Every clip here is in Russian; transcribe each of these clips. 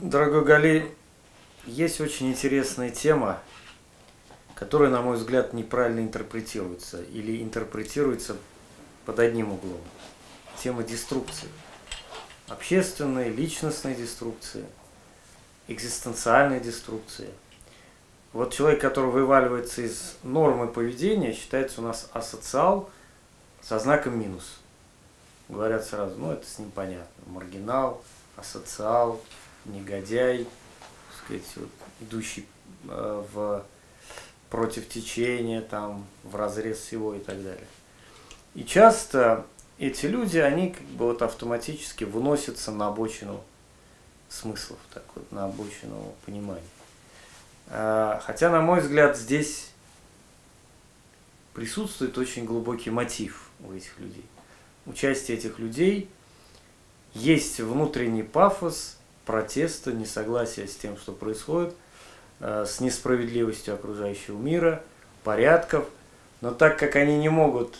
Дорогой Гали, есть очень интересная тема, которая, на мой взгляд, неправильно интерпретируется или интерпретируется под одним углом. Тема деструкции. Общественной, личностной деструкции, экзистенциальной деструкции. Вот человек, который вываливается из нормы поведения, считается у нас асоциал со знаком минус. Говорят сразу, ну это с ним понятно. Маргинал, асоциал, негодяй, так сказать, вот, идущий против течения, там, в разрез всего и так далее. И часто эти люди, они как бы вот автоматически выносятся на обочину смыслов, так вот, на обочину понимания. Хотя, на мой взгляд, здесь присутствует очень глубокий мотив у этих людей. У части этих людей есть внутренний пафос протеста, несогласия с тем, что происходит, с несправедливостью окружающего мира, порядков. Но так как они не могут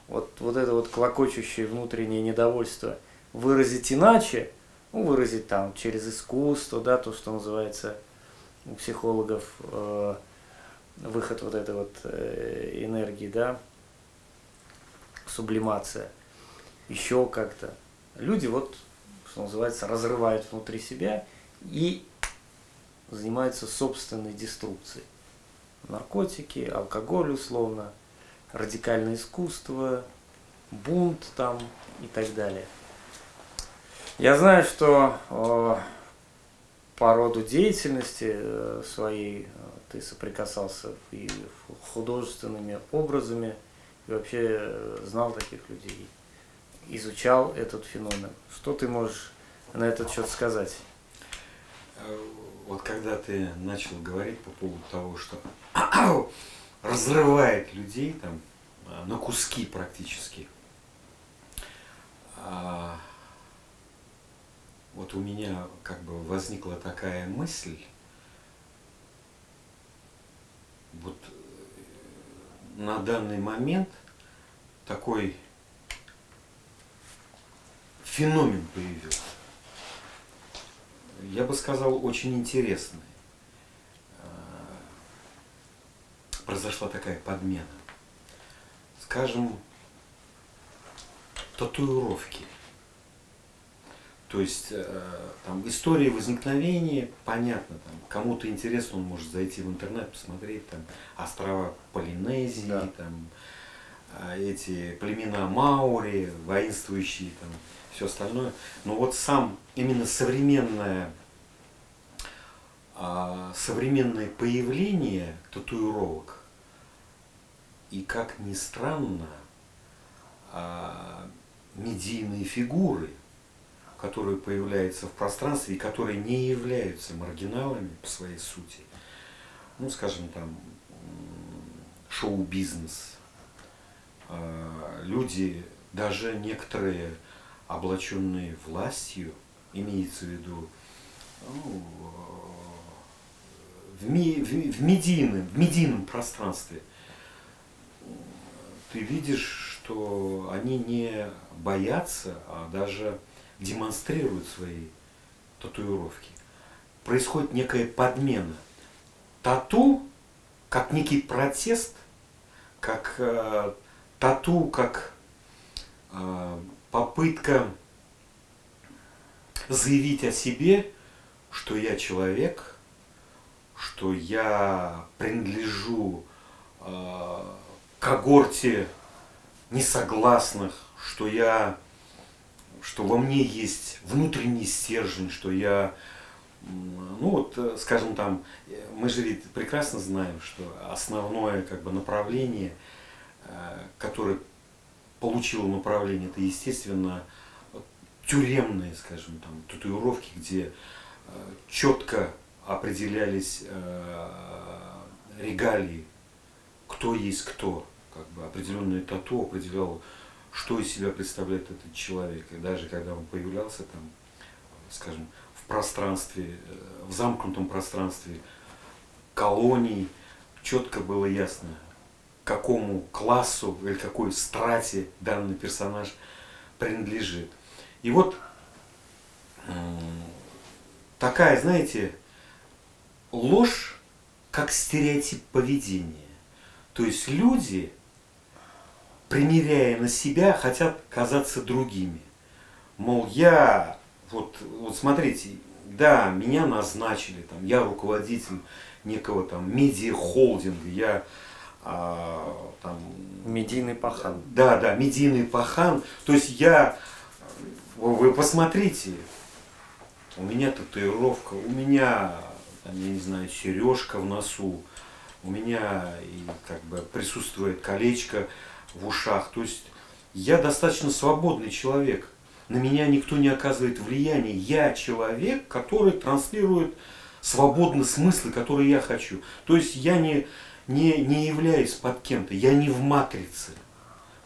вот это вот клокочущее внутреннее недовольство выразить иначе, ну, выразить там через искусство, да, то, что называется у психологов выход вот этой вот энергии, да, сублимация, еще как-то. Люди вот, что называется, разрывают внутри себя и занимаются собственной деструкцией. Наркотики, алкоголь условно, радикальное искусство, бунт там и так далее. Я знаю, что по роду деятельности своей ты соприкасался и художественными образами, и вообще знал таких людей, изучал этот феномен. Что ты можешь на этот счет сказать? Вот когда ты начал говорить по поводу того, что разрывает людей там на куски практически, вот у меня как бы возникла такая мысль, вот на данный момент такой феномен появился. Я бы сказал, очень интересный. Произошла такая подмена. Скажем, татуировки. То есть там история возникновения, понятно, там кому-то интересно, он может зайти в интернет, посмотреть там острова Полинезии, да, там эти племена Маори, воинствующие, там все остальное. Но вот сам именно современное появление татуировок и, как ни странно, медийные фигуры, которые появляются в пространстве и которые не являются маргиналами по своей сути, ну, скажем, там, шоу-бизнес, люди, даже некоторые, облаченные властью, имеется в виду, ну, в медийном пространстве, ты видишь, что они не боятся, а даже демонстрируют свои татуировки. Происходит некая подмена. Тату как некий протест, как тату как попытка заявить о себе, что я человек, что я принадлежу когорте несогласных, что во мне есть внутренний стержень, что я, ну вот, скажем там, мы же ведь прекрасно знаем, что основное как бы направление, которое получило направление, это, естественно, тюремные, скажем, там, татуировки, где четко определялись регалии, кто есть кто, как бы определенное тату определяло, что из себя представляет этот человек. И даже когда он появлялся там, скажем, в пространстве, в замкнутом пространстве колоний, четко было ясно, какому классу или какой страте данный персонаж принадлежит. И вот такая, знаете, ложь как стереотип поведения. То есть люди, примеряя на себя, хотят казаться другими. Мол, вот смотрите, да, меня назначили, там, я руководитель некого там медиахолдинга, я там... Медийный пахан. Да, медийный пахан. То есть вы посмотрите, у меня татуировка, у меня, там, я не знаю, сережка в носу, у меня и как бы присутствует колечко в ушах. То есть я достаточно свободный человек. На меня никто не оказывает влияния. Я человек, который транслирует свободно смыслы, которые я хочу. То есть я не являюсь под кем-то, я не в матрице.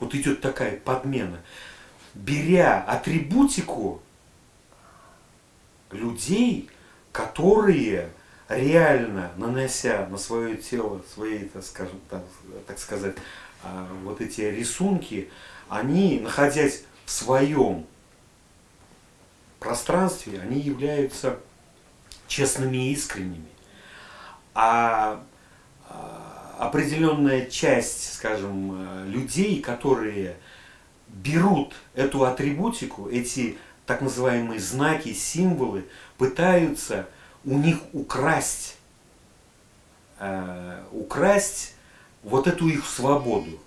Вот идет такая подмена. Беря атрибутику людей, которые реально, нанося на свое тело свои, так сказать, вот эти рисунки, они, находясь в своем пространстве, они являются честными и искренними. А определенная часть, скажем, людей, которые берут эту атрибутику, эти так называемые знаки, символы, пытаются у них украсть вот эту их свободу.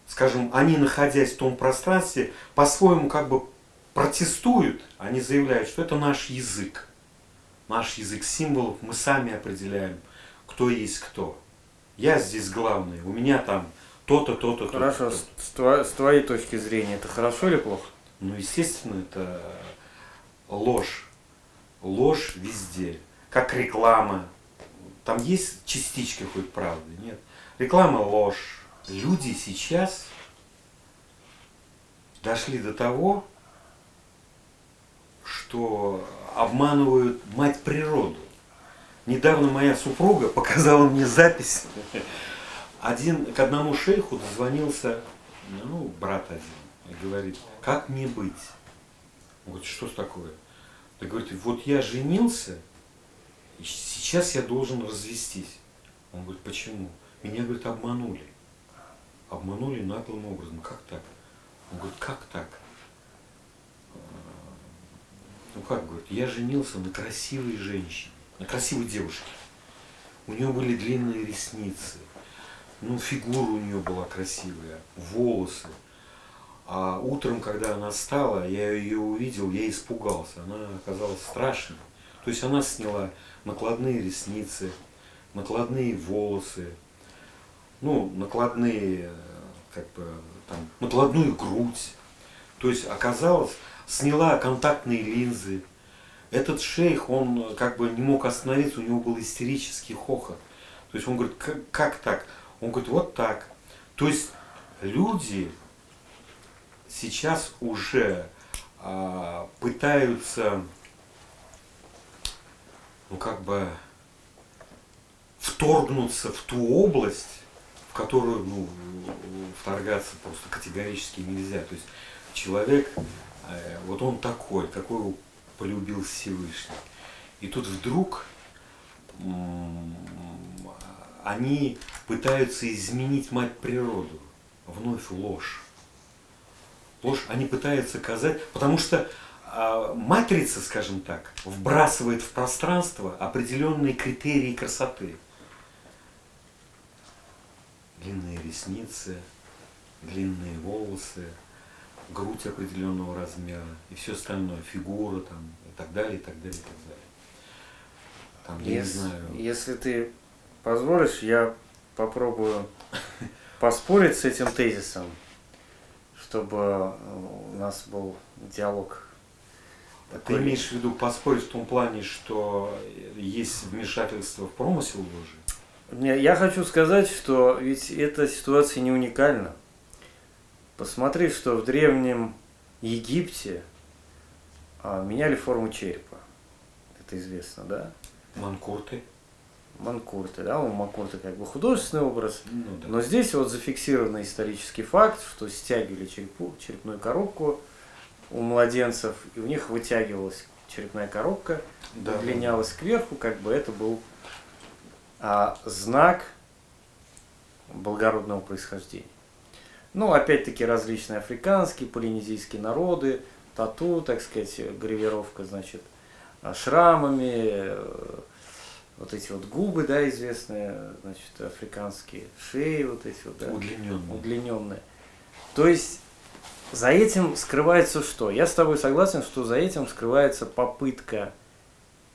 Скажем, они, находясь в том пространстве, по-своему как бы протестуют, они заявляют, что это наш язык символов, мы сами определяем, кто есть кто. Я здесь главный, у меня там то-то, то-то, то-то. Хорошо, с твоей точки зрения, это хорошо или плохо? Ну, естественно, это ложь. Ложь везде. Как реклама. Там есть частичка хоть правды? Нет. Реклама – ложь. Люди сейчас дошли до того, что обманывают мать природу. Недавно моя супруга показала мне запись. К одному шейху дозвонился, брат один, и говорит, как мне быть? Он говорит, что такое? Да говорит, вот я женился, и сейчас я должен развестись. Он говорит, почему? Меня, говорит, обманули. Обманули наглым образом. Как так? Он говорит, как так? Ну как, говорит, я женился на красивой женщине, на красивой девушке. У нее были длинные ресницы, фигура у нее была красивая, волосы. А утром, когда она встала, я ее увидел, я испугался. Она оказалась страшной. То есть она сняла накладные ресницы, накладные волосы, накладные, накладную грудь. То есть оказалось, сняла контактные линзы. Этот шейх, он как бы не мог остановиться, у него был истерический хохот. То есть он говорит, как так? Он говорит, вот так. То есть люди сейчас уже пытаются, вторгнуться в ту область, в которую, вторгаться просто категорически нельзя. То есть человек, вот он такой, какой его полюбил Всевышний. И тут вдруг они пытаются изменить мать природу. Вновь ложь. Ложь они пытаются казать, потому что матрица, скажем так, вбрасывает в пространство определенные критерии красоты. Длинные ресницы, длинные волосы, грудь определенного размера и все остальное, фигура там, и так далее, и так далее, и так далее. Там, я не знаю. Если ты позволишь, я попробую поспорить с этим тезисом, чтобы у нас был диалог. Ты имеешь в виду поспорить в том плане, что есть вмешательство в промысел Божий? Я хочу сказать, что ведь эта ситуация не уникальна. Посмотри, что в Древнем Египте меняли форму черепа. Это известно, да? Манкурты. Манкурты, да, у Манкурты как бы художественный образ. Да. Но здесь вот зафиксирован исторический факт, что стягивали черепную коробку у младенцев, и у них вытягивалась черепная коробка Да. удлинялась кверху, как бы это был знак благородного происхождения. Ну, опять-таки, различные африканские, полинезийские народы, тату, так сказать, гравировка, значит, шрамами, вот эти вот губы, да, известные, значит, африканские, шеи вот эти вот, да, удлиненные. То есть за этим скрывается что? Я с тобой согласен, что за этим скрывается попытка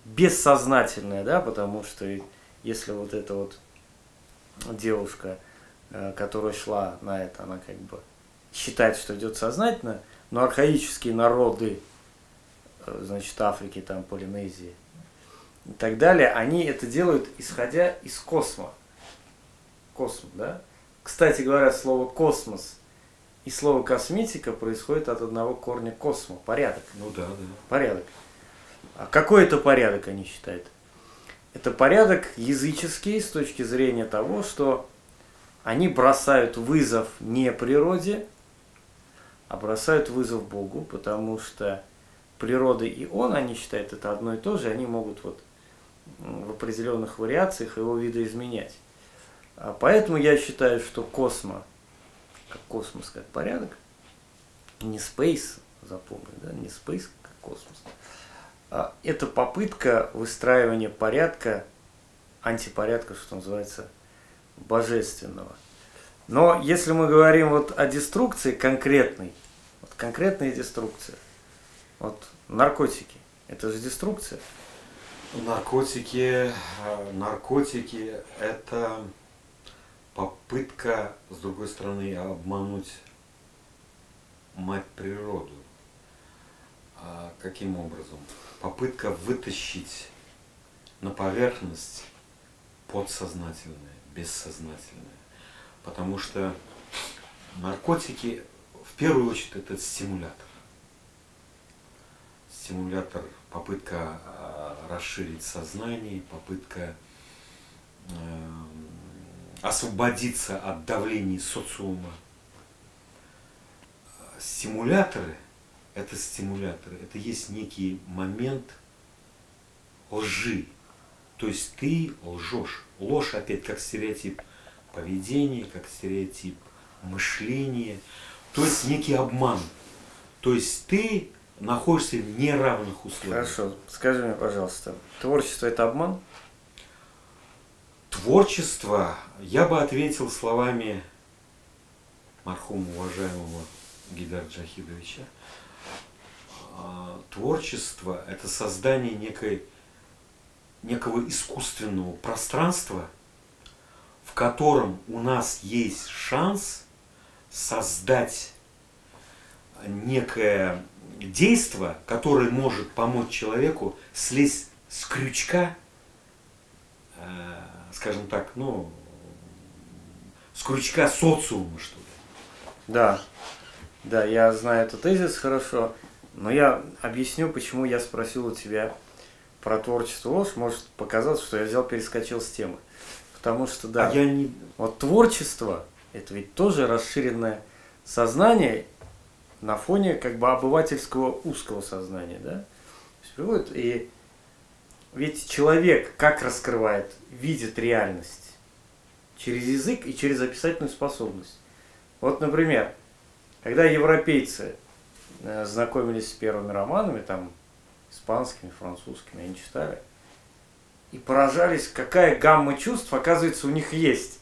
бессознательная, да, потому что если вот эта вот девушка, которая шла на это, она как бы считает, что идет сознательно, но архаические народы, значит, Африки, там, Полинезии и так далее, они это делают, исходя из космо. Космос, да? Кстати говоря, слово космос и слово косметика происходит от одного корня космо, порядок. Ну да, да. Порядок. А какой это порядок, они считают? Это порядок языческий с точки зрения того, что они бросают вызов не природе, а бросают вызов Богу, потому что природа и он, они считают, это одно и то же, они могут вот в определенных вариациях его видоизменять. Поэтому я считаю, что космос, как порядок, не space, запомни, да, не space, как космос, это попытка выстраивания порядка, антипорядка, что называется, божественного. Но если мы говорим вот о деструкции конкретной, вот конкретная деструкция, вот наркотики, это же деструкция. Наркотики это попытка, с другой стороны, обмануть мать природу. Каким образом? Попытка вытащить на поверхность подсознательное, бессознательное. Потому что наркотики, в первую очередь, это стимулятор. Стимулятор, попытка расширить сознание, попытка освободиться от давления социума. Стимуляторы, это есть некий момент лжи. То есть ты лжешь. Ложь опять как стереотип поведения, как стереотип мышления. То есть некий обман. То есть ты находишься в неравных условиях. Хорошо, скажи мне, пожалуйста, творчество это обман? Творчество, я бы ответил словами мархума уважаемого Гейдара Джахидовича. Творчество – это создание некого искусственного пространства, в котором у нас есть шанс создать некое действие, которое может помочь человеку слезть с крючка, скажем так, ну, с крючка социума, что ли. Да, да, я знаю этот тезис хорошо, но я объясню, почему я спросил у тебя про творчество ложь. Может показаться, что я перескочил с темы. Потому что, да, вот творчество, это ведь тоже расширенное сознание на фоне как бы обывательского узкого сознания, да? И ведь человек как раскрывает, видит реальность? Через язык и через описательную способность. Вот, например, когда европейцы знакомились с первыми романами, там, испанскими, французскими, они читали, и поражались, какая гамма чувств, оказывается, у них есть.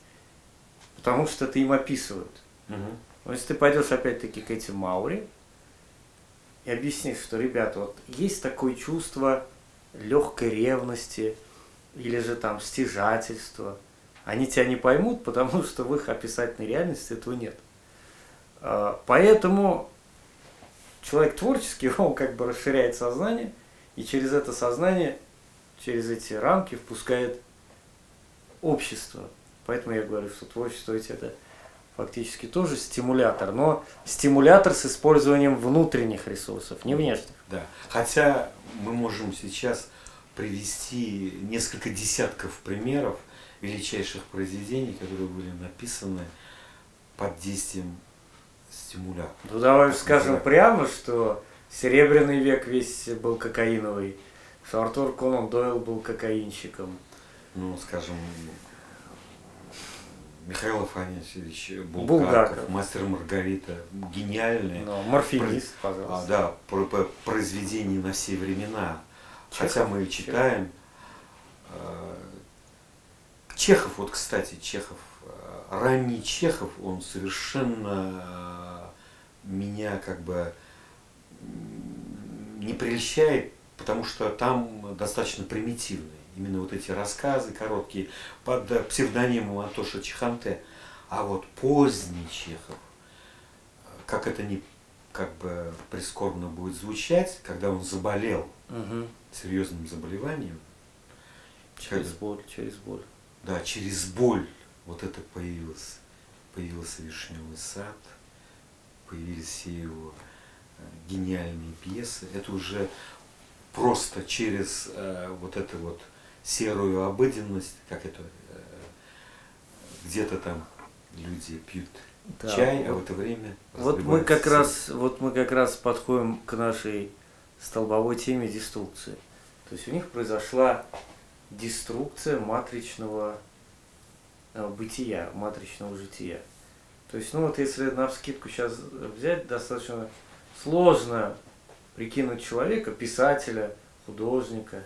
Потому что это им описывают. Но если ты пойдешь опять-таки к этим маури и объяснишь, что, ребята, вот есть такое чувство легкой ревности или же там стяжательства, они тебя не поймут, потому что в их описательной реальности этого нет. Поэтому человек творческий, он как бы расширяет сознание, и через это сознание, через эти рамки впускает общество. Поэтому я говорю, что творчество ведь это фактически тоже стимулятор, но стимулятор с использованием внутренних ресурсов, не внешних. Да. Хотя мы можем сейчас привести несколько десятков примеров величайших произведений, которые были написаны под действием стимулятора. Ну давай скажем прямо, что Серебряный век весь был кокаиновый, что Артур Конан Дойл был кокаинщиком. Ну, скажем, Михаил Афанасьевич Булгаков. Мастер и Маргарита, гениальные. Ну, морфинист, пожалуйста. Да, произведения на все времена. Чехов. Хотя мы читаем. Чехов, вот, кстати, Чехов, ранний Чехов, он совершенно меня как бы не прельщает, потому что там достаточно примитивные. Именно вот эти рассказы короткие под псевдонимом Антоша Чеханте. А вот поздний Чехов, как это не как бы прискорбно будет звучать, когда он заболел серьезным заболеванием. Через боль, через боль. Да, через боль вот это появился. Появился «Вишневый сад», появились все его гениальные пьесы. Это уже просто через вот эту вот серую обыденность, как это, где-то там люди пьют чай, а в это время вот мы как раз подходим к нашей столбовой теме деструкции. То есть у них произошла деструкция матричного бытия, матричного жития. То есть, ну вот если навскидку сейчас взять, достаточно сложно прикинуть человека, писателя, художника,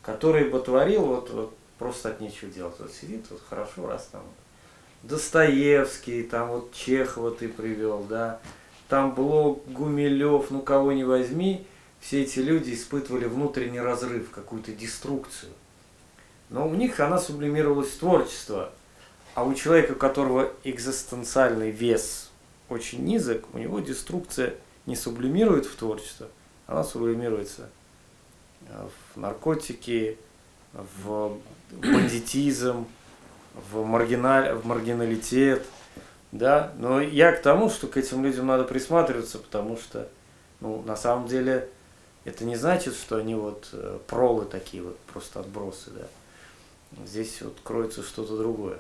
который бы творил вот просто от нечего делать. Вот сидит, вот хорошо, раз там Достоевский, там вот Чехова ты привел, да, там Блок, Гумилев, ну кого не возьми, все эти люди испытывали внутренний разрыв, какую-то деструкцию. Но у них она сублимировалась в творчество. А у человека, у которого экзистенциальный вес очень низок, у него деструкция не сублимирует в творчество, она сублимируется в наркотики, в бандитизм, в маргиналитет. Да? Но я к тому, что к этим людям надо присматриваться, потому что, ну, на самом деле, это не значит, что они вот пролы такие вот, просто отбросы, да. Здесь вот кроется что-то другое.